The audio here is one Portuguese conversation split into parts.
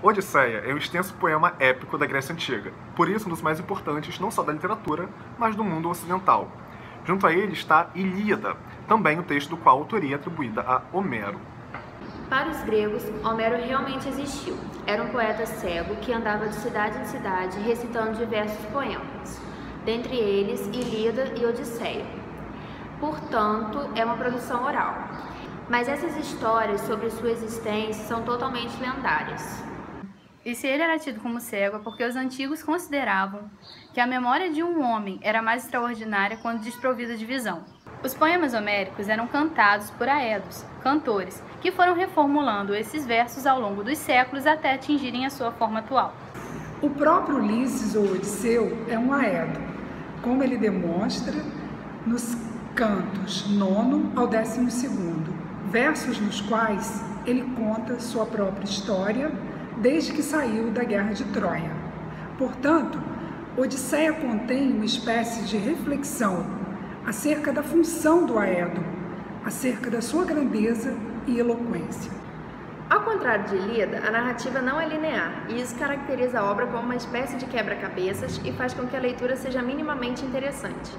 Odisseia é um extenso poema épico da Grécia Antiga, por isso um dos mais importantes não só da literatura, mas do mundo ocidental. Junto a ele está Ilíada, também o texto do qual a autoria é atribuída a Homero. Para os gregos, Homero realmente existiu. Era um poeta cego que andava de cidade em cidade recitando diversos poemas, dentre eles Ilíada e Odisseia. Portanto, é uma produção oral. Mas essas histórias sobre sua existência são totalmente lendárias. E se ele era tido como cego é porque os antigos consideravam que a memória de um homem era mais extraordinária quando desprovida de visão. Os poemas homéricos eram cantados por aedos, cantores, que foram reformulando esses versos ao longo dos séculos até atingirem a sua forma atual. O próprio Ulisses ou Odisseu é um aedo, como ele demonstra nos cantos 9º ao 12º, versos nos quais ele conta sua própria história desde que saiu da Guerra de Troia. Portanto, Odisseia contém uma espécie de reflexão acerca da função do aedo, acerca da sua grandeza e eloquência. Ao contrário de Ilíada, a narrativa não é linear, e isso caracteriza a obra como uma espécie de quebra-cabeças e faz com que a leitura seja minimamente interessante,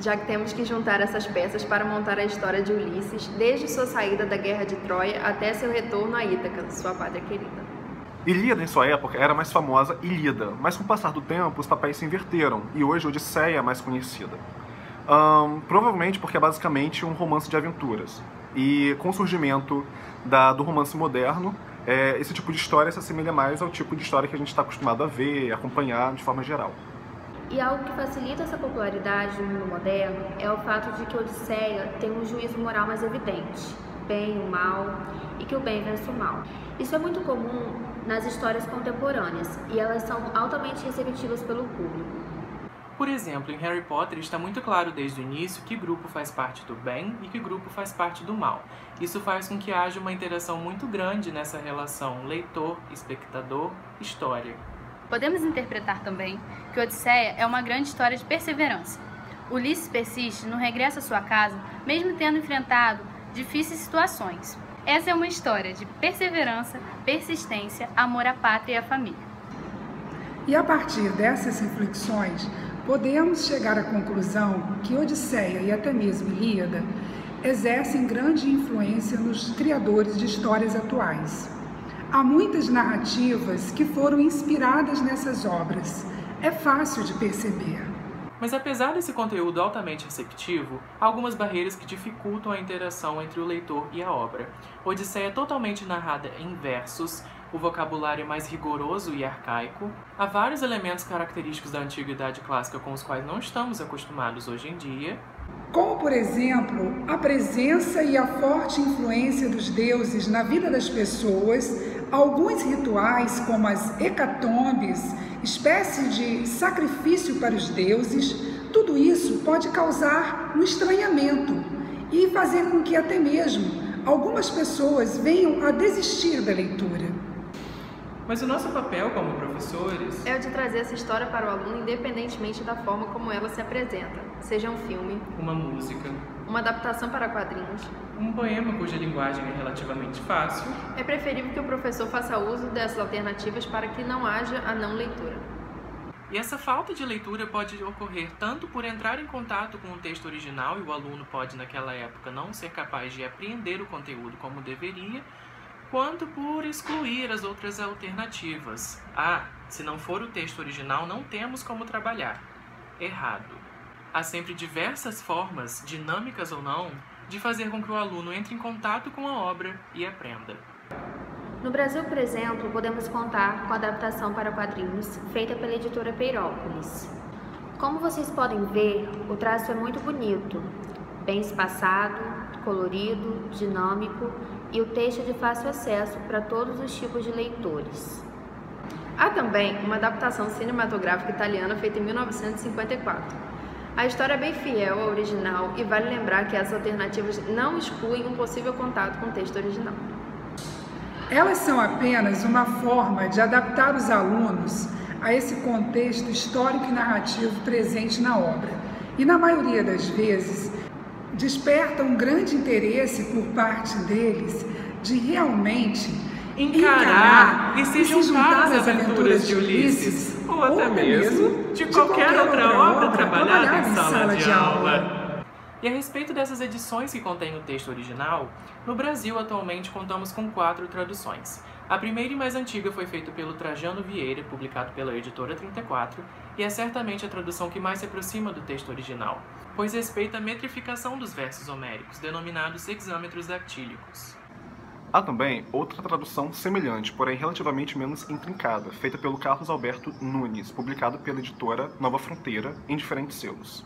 já que temos que juntar essas peças para montar a história de Ulisses, desde sua saída da Guerra de Troia até seu retorno a Ítaca, sua pátria querida. Ilíada, em sua época, era mais famosa Ilíada, mas com o passar do tempo os papéis se inverteram, e hoje Odisseia é mais conhecida. Provavelmente porque é basicamente um romance de aventuras. E com o surgimento do romance moderno, esse tipo de história se assemelha mais ao tipo de história que a gente está acostumado a ver e acompanhar de forma geral. E algo que facilita essa popularidade no mundo moderno é o fato de que Odisseia tem um juízo moral mais evidente, bem e o mal, e que o bem vence o mal. Isso é muito comum nas histórias contemporâneas, e elas são altamente receptivas pelo público. Por exemplo, em Harry Potter está muito claro desde o início que grupo faz parte do bem e que grupo faz parte do mal. Isso faz com que haja uma interação muito grande nessa relação leitor, espectador, história. Podemos interpretar também que Odisseia é uma grande história de perseverança. Ulisses persiste no regresso à sua casa, mesmo tendo enfrentado difíceis situações. Essa é uma história de perseverança, persistência, amor à pátria e à família. E a partir dessas reflexões, podemos chegar à conclusão que Odisseia e até mesmo Ilíada exercem grande influência nos criadores de histórias atuais. Há muitas narrativas que foram inspiradas nessas obras. É fácil de perceber. Mas apesar desse conteúdo altamente receptivo, há algumas barreiras que dificultam a interação entre o leitor e a obra. Odisseia é totalmente narrada em versos, o vocabulário é mais rigoroso e arcaico, há vários elementos característicos da antiguidade clássica com os quais não estamos acostumados hoje em dia, como, por exemplo, a presença e a forte influência dos deuses na vida das pessoas, alguns rituais como as hecatombes, espécie de sacrifício para os deuses, tudo isso pode causar um estranhamento e fazer com que até mesmo algumas pessoas venham a desistir da leitura. Mas o nosso papel como professores é o de trazer essa história para o aluno independentemente da forma como ela se apresenta, seja um filme, uma música, uma adaptação para quadrinhos, um poema cuja linguagem é relativamente fácil. É preferível que o professor faça uso dessas alternativas para que não haja a não leitura. E essa falta de leitura pode ocorrer tanto por entrar em contato com o texto original e o aluno pode naquela época não ser capaz de apreender o conteúdo como deveria, quanto por excluir as outras alternativas. Se não for o texto original, não temos como trabalhar. Errado. Há sempre diversas formas, dinâmicas ou não, de fazer com que o aluno entre em contato com a obra e aprenda. No Brasil, por exemplo, podemos contar com a adaptação para quadrinhos feita pela editora Peirópolis. Como vocês podem ver, o traço é muito bonito, bem espaçado, colorido, dinâmico e o texto é de fácil acesso para todos os tipos de leitores. Há também uma adaptação cinematográfica italiana feita em 1954. A história é bem fiel ao original e vale lembrar que essas alternativas não excluem um possível contato com o texto original. Elas são apenas uma forma de adaptar os alunos a esse contexto histórico e narrativo presente na obra e, na maioria das vezes, desperta um grande interesse por parte deles de realmente encarar e se juntar às aventuras de Ulisses, ou até mesmo de qualquer outra obra trabalhada em sala de aula. E a respeito dessas edições que contêm o texto original, no Brasil atualmente contamos com 4 traduções. A primeira e mais antiga foi feita pelo Trajano Vieira, publicado pela editora 34, e é certamente a tradução que mais se aproxima do texto original, pois respeita a metrificação dos versos homéricos, denominados hexâmetros dactílicos. Há também outra tradução semelhante, porém relativamente menos intrincada, feita pelo Carlos Alberto Nunes, publicado pela editora Nova Fronteira, em diferentes selos.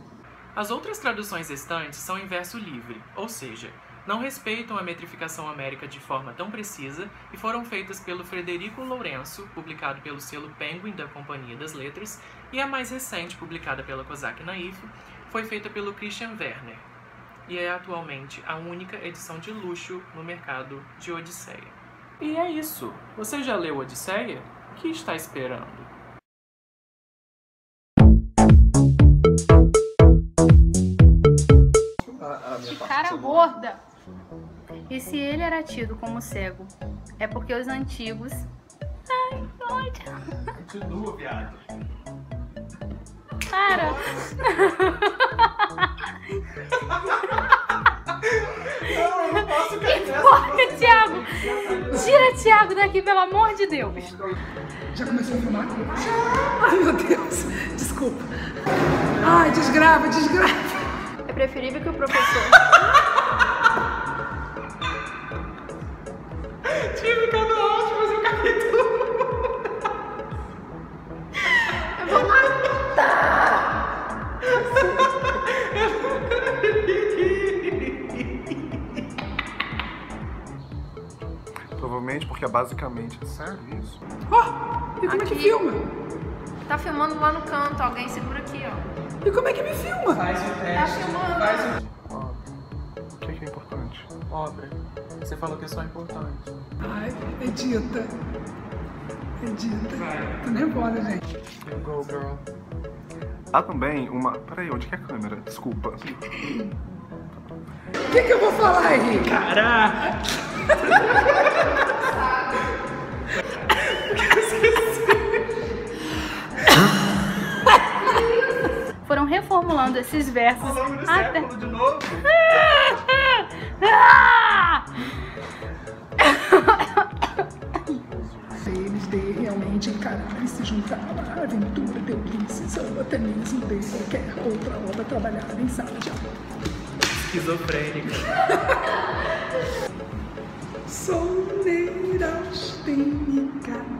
As outras traduções restantes são em verso livre, ou seja, não respeitam a metrificação homérica de forma tão precisa e foram feitas pelo Frederico Lourenço, publicado pelo selo Penguin da Companhia das Letras, e a mais recente, publicada pela Cosac Naif, foi feita pelo Christian Werner, e é atualmente a única edição de luxo no mercado de Odisseia. E é isso! Você já leu Odisseia? O que está esperando? Que cara gorda! E se ele era tido como cego, é porque os antigos... Ai, olha! Continua, viado. Para! Não, eu não posso Porra, Thiago! Tira Thiago daqui, pelo amor de Deus! Já começou a filmar? Ai, meu Deus. Desculpa. Ai, desgrava. É preferível que o professor... Tinha ficado ótimo, mas eu caguei tudo. Eu vou matar! Provavelmente porque é basicamente... Sério isso? E como é que Aqui. filma? Tá filmando lá no canto, alguém segura aqui, ó. E como é que me filma? Faz o teste. Tá filmando. O que é importante? Obra. Você falou que é só importante. Ai, edita. Tô nervosa, gente. You go, girl. Há também uma... Peraí, onde que é a câmera? Desculpa. O que eu vou falar, Henrique? Caraca! Foram reformulando esses versos até... de novo? Eles de realmente encarar e se juntar à aventura de Ulisses ou até mesmo de qualquer outra obra trabalhada em sala de aula. Esquizofrênica. Sou neurastênica.